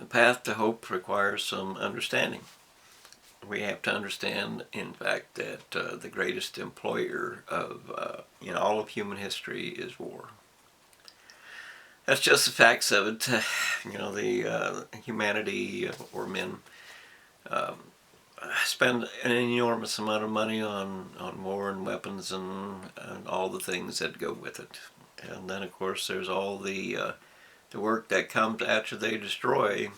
The path to hope requires some understanding. We have to understand, in fact, that the greatest employer in all of human history is war. That's just the facts of it. The humanity or men um, spend an enormous amount of money on war and weapons and all the things that go with it. And then, of course, there's all the work that comes after they destroy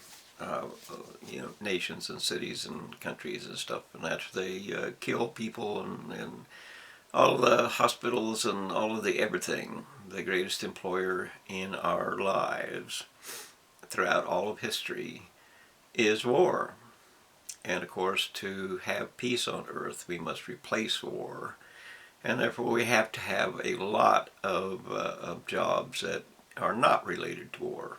nations and cities and countries and stuff, and after they kill people and all of the hospitals and all of the everything. The greatest employer in our lives throughout all of history is war. And of course, to have peace on earth, we must replace war. And therefore, we have to have a lot of jobs that are not related to war.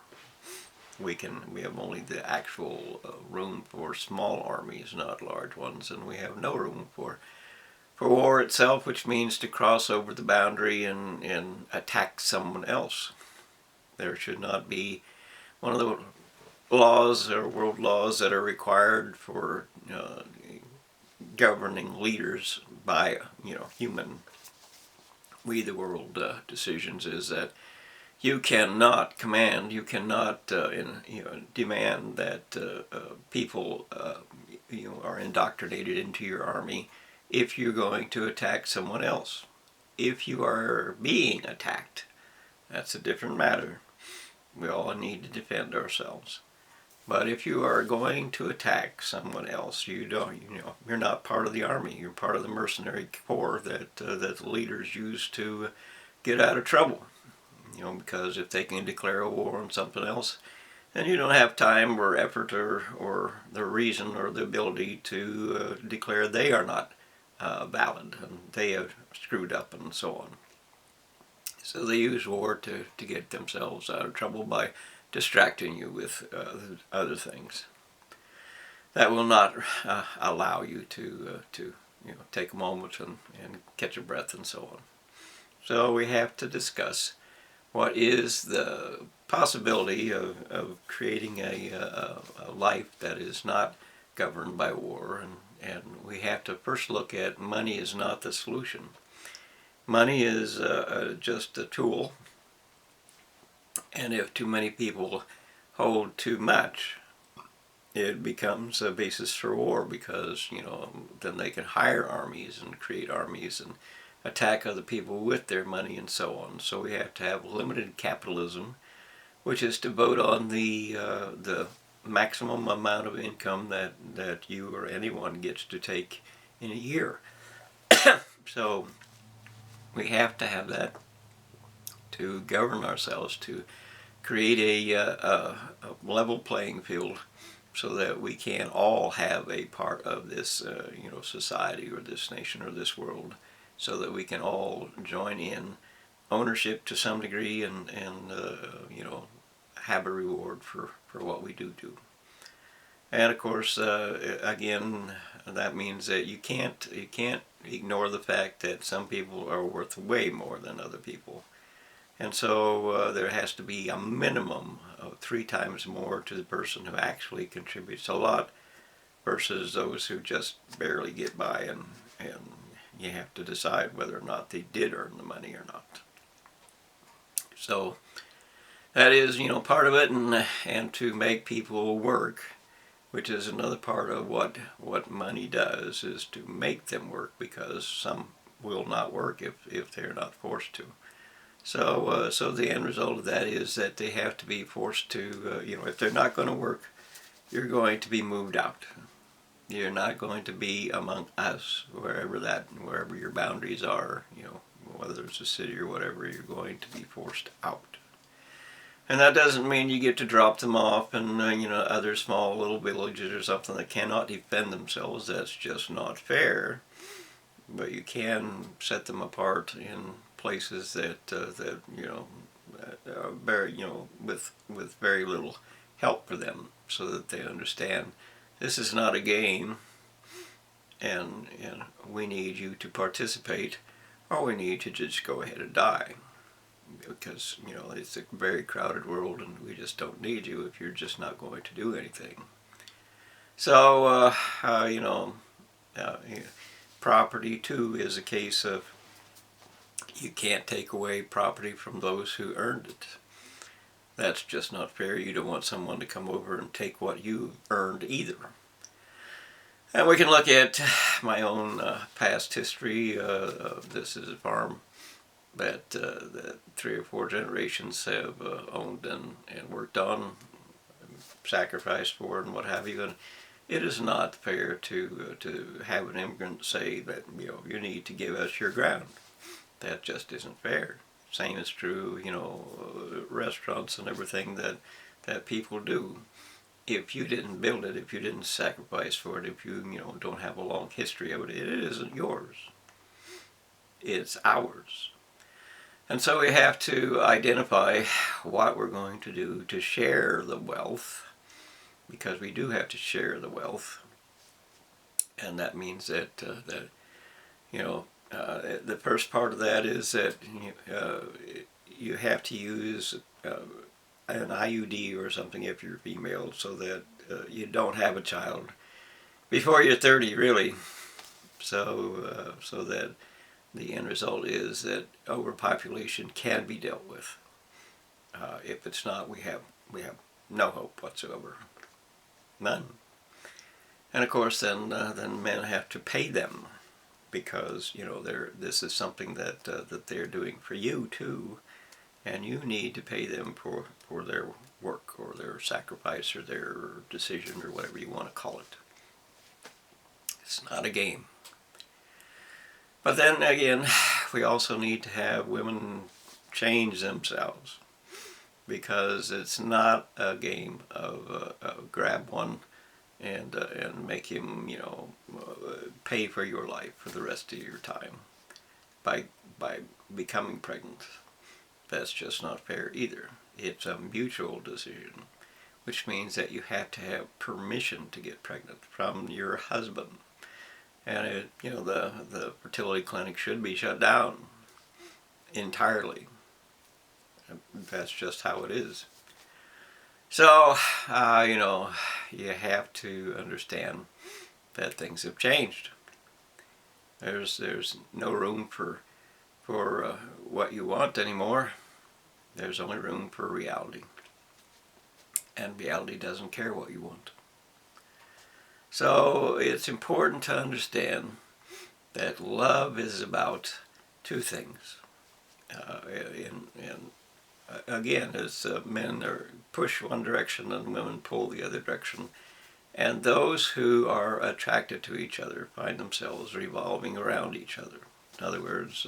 We have only the actual room for small armies, not large ones, and we have no room for war itself, which means to cross over the boundary and attack someone else. There should not be one of the laws or world laws that are required for governing leaders by human we the world decisions is that you cannot command, you cannot demand that people are indoctrinated into your army if you're going to attack someone else. If you are being attacked, that's a different matter. We all need to defend ourselves. But if you are going to attack someone else, you're not part of the army. You're part of the mercenary corps that the leaders use to get out of trouble. Because if they can declare a war on something else, then you don't have time or effort or the reason or the ability to declare they are not valid and they have screwed up and so on. So they use war to get themselves out of trouble by distracting you with other things. That will not allow you to take a moment and catch a breath and so on. So we have to discuss what is the possibility of creating a life that is not governed by war, and we have to first look at money is not the solution. Money is just a tool, and if too many people hold too much, it becomes a basis for war because then they can hire armies and create armies and attack other people with their money and so on. So we have to have limited capitalism, which is to vote on the maximum amount of income that you or anyone gets to take in a year. So we have to have that to govern ourselves, to create a level playing field so that we can all have a part of this society or this nation or this world, so that we can all join in ownership to some degree and have a reward for what we do. And of course, again, that means that you can't ignore the fact that some people are worth way more than other people. And so there has to be a minimum of 3 times more to the person who actually contributes a lot versus those who just barely get by, and you have to decide whether or not they did earn the money or not. So that is, part of it, and to make people work, which is another part of what money does, is to make them work, because some will not work if they're not forced to. So the end result of that is that they have to be forced to, if they're not going to work, you're going to be moved out. You're not going to be among us, wherever your boundaries are, whether it's a city or whatever, you're going to be forced out. And that doesn't mean you get to drop them off in, other small little villages or something that cannot defend themselves. That's just not fair. But you can set them apart in places that are very, with very little help for them, so that they understand this is not a game, and we need you to participate, or we need to just go ahead and die. because it's a very crowded world, and we just don't need you if you're just not going to do anything. So uh, property too is a case of you can't take away property from those who earned it. That's just not fair. You don't want someone to come over and take what you earned either. And we can look at my own past history. This is a farm that 3 or 4 generations have owned and worked on, sacrificed for, and what have you. And it is not fair to have an immigrant say that you need to give us your ground. That just isn't fair. Same is true, restaurants and everything that people do. If you didn't build it, if you didn't sacrifice for it, if you don't have a long history of it, it isn't yours. It's ours. And so we have to identify what we're going to do to share the wealth, because we do have to share the wealth, and that means that the first part of that is that you have to use an IUD or something if you're female, so that you don't have a child before you're 30, really. So that the end result is that overpopulation can be dealt with. If it's not, we have no hope whatsoever, none. And of course, then men have to pay them, because this is something that they're doing for you too, and you need to pay them for their work or their sacrifice or their decision or whatever you want to call it. It's not a game. But then again, we also need to have women change themselves, because it's not a game of grab one and make him pay for your life for the rest of your time by becoming pregnant. That's just not fair either. It's a mutual decision, which means that you have to have permission to get pregnant from your husband. And the fertility clinic should be shut down entirely. That's just how it is. So, you have to understand that things have changed. There's no room for what you want anymore. There's only room for reality. And reality doesn't care what you want. So it's important to understand that love is about 2 things. Again, as men push one direction and women pull the other direction, and those who are attracted to each other find themselves revolving around each other. In other words,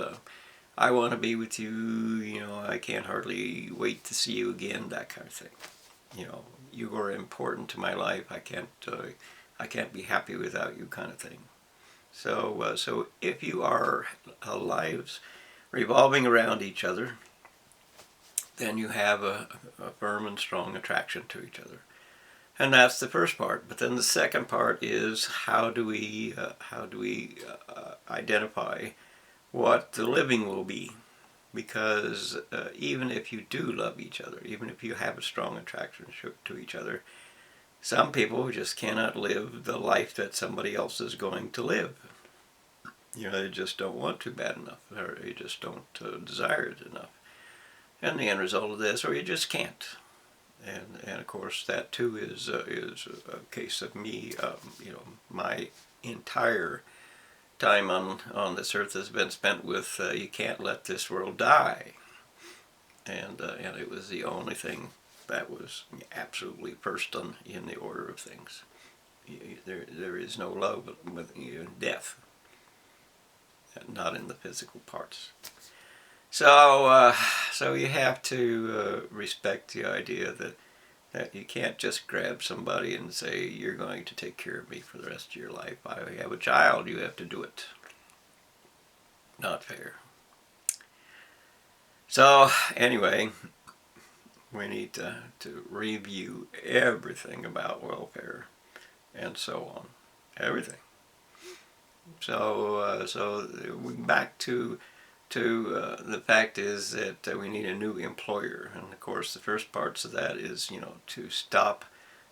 I want to be with you, I can't hardly wait to see you again, that kind of thing. You are important to my life, I can't be happy without you, kind of thing. So if you are lives revolving around each other, then you have a firm and strong attraction to each other. And that's the first part. But then the second part is how do we identify what the living will be? Because even if you do love each other, even if you have a strong attraction to each other, some people just cannot live the life that somebody else is going to live. They just don't want to bad enough, or they just don't desire it enough. And the end result of this, or you just can't. And of course, that too is a case of me. My entire time on this earth has been spent with you can't let this world die, and it was the only thing that was absolutely first in the order of things. There is no love with death, not in the physical parts. So you have to respect the idea that you can't just grab somebody and say, you're going to take care of me for the rest of your life. I have a child, you have to do it. Not fair. So anyway, we need to review everything about welfare and so on. Everything. So back to to the fact is that we need a new employer, and of course the first parts of that is, you know, to stop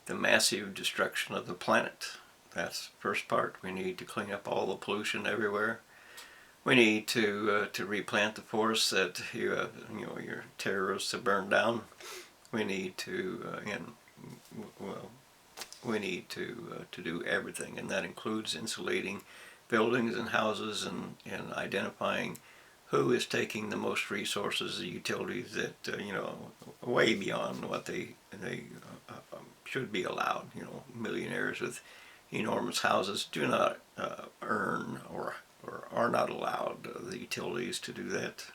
the massive destruction of the planet. That's the first part. We need to clean up all the pollution everywhere. We need to replant the forests that your terrorists have burned down. We need to we need to do everything, and that includes insulating buildings and houses, and identifying who is taking the most resources, the utilities that way beyond what they should be allowed. You know, millionaires with enormous houses do not earn or are not allowed the utilities to do that,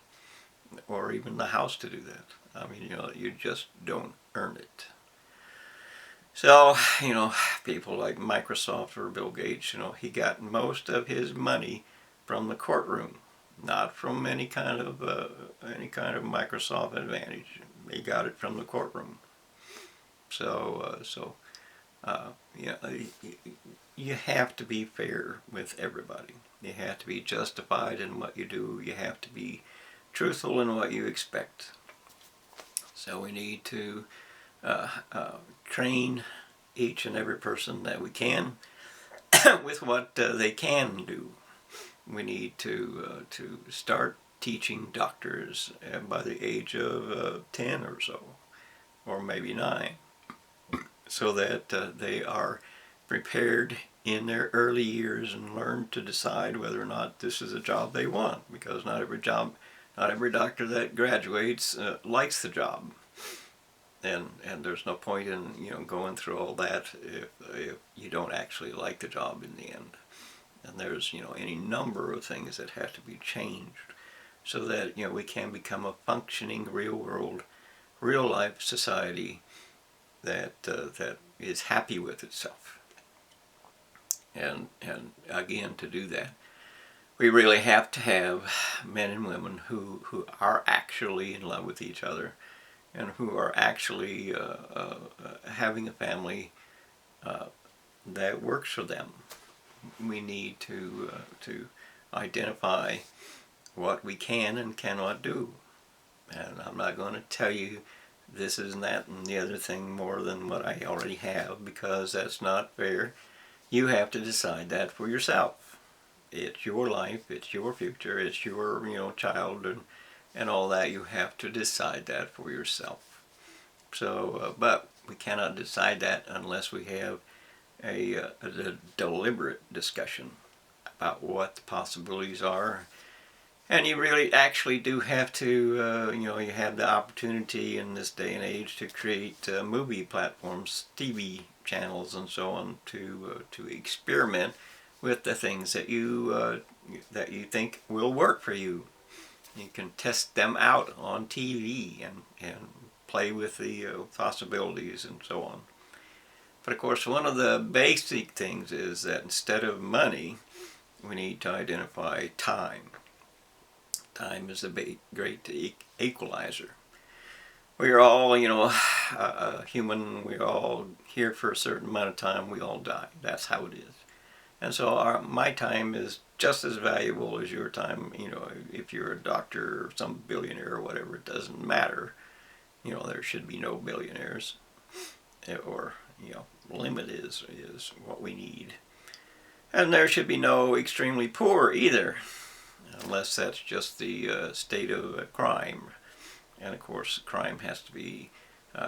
or even the house to do that. I mean, you know, you just don't earn it. So, you know, people like Microsoft or Bill Gates, you know, he got most of his money from the courtroom, not from any kind of Microsoft advantage. He got it from the courtroom. So, yeah, you have to be fair with everybody. You have to be justified in what you do. You have to be truthful in what you expect. So we need to train each and every person that we can with what they can do. We need to start teaching doctors by the age of 10 or so, or maybe 9, so that they are prepared in their early years and learn to decide whether or not this is a job they want, because not every doctor that graduates likes the job. And there's no point in, you know, going through all that if you don't actually like the job in the end. And there's, you know, any number of things that have to be changed so that, you know, we can become a functioning real world, real life society that is happy with itself. And again, to do that, we really have to have men and women who are actually in love with each other, and who are actually having a family that works for them. We need to identify what we can and cannot do. And I'm not going to tell you this is and that and the other thing more than what I already have, because that's not fair. You have to decide that for yourself. It's your life, it's your future, it's your, you know, child, and all that. You have to decide that for yourself. So, but we cannot decide that unless we have a deliberate discussion about what the possibilities are. And you really actually do have to, you know, you have the opportunity in this day and age to create movie platforms, TV channels, and so on, to experiment with the things that you think will work for you. You can test them out on TV and play with the possibilities and so on. But of course, one of the basic things is that instead of money, we need to identify time. Time is the great equalizer. We are all, you know, human. We're all here for a certain amount of time. We all die. That's how it is. And so my time is just as valuable as your time. You know, if you're a doctor or some billionaire or whatever, it doesn't matter. You know, there should be no billionaires, or, you know, limit is what we need. And there should be no extremely poor either, unless that's just the state of crime. And of course, crime has to be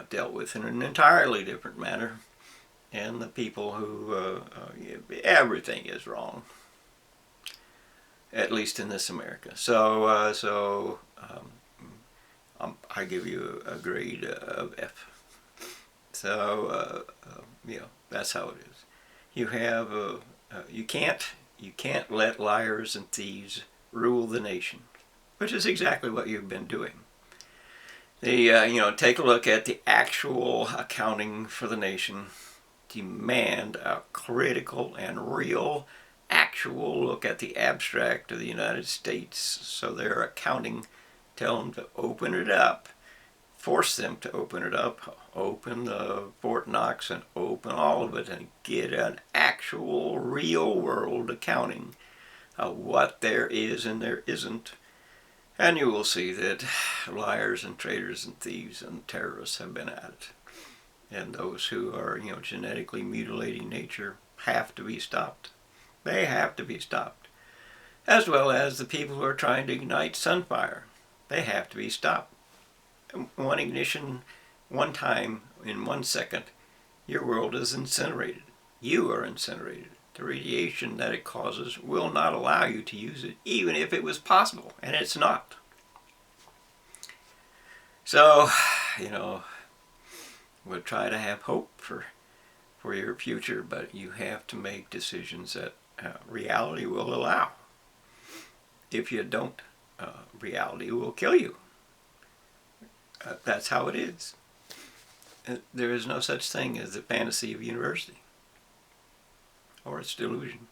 dealt with in an entirely different manner. And the people who, everything is wrong, at least in this America. So I give you a grade of F. So, you know, that's how it is. You have, you can't let liars and thieves rule the nation, which is exactly what you've been doing. You know, take a look at the actual accounting for the nation. Demand a critical and real actual look at the abstract of the United States. So their accounting, tell them to open it up, force them to open it up, open the Fort Knox and open all of it and get an actual real world accounting of what there is and there isn't, And you will see that liars and traitors and thieves and terrorists have been at it. And those who are, genetically mutilating nature have to be stopped. They have to be stopped. As well as the people who are trying to ignite sunfire. They have to be stopped. One ignition, one time, in 1 second, your world is incinerated. You are incinerated. The radiation that it causes will not allow you to use it, even if it was possible, and it's not. So, we'll try to have hope for your future, but you have to make decisions that reality will allow. If you don't, reality will kill you. That's how it is. There is no such thing as the fantasy of university or its delusion.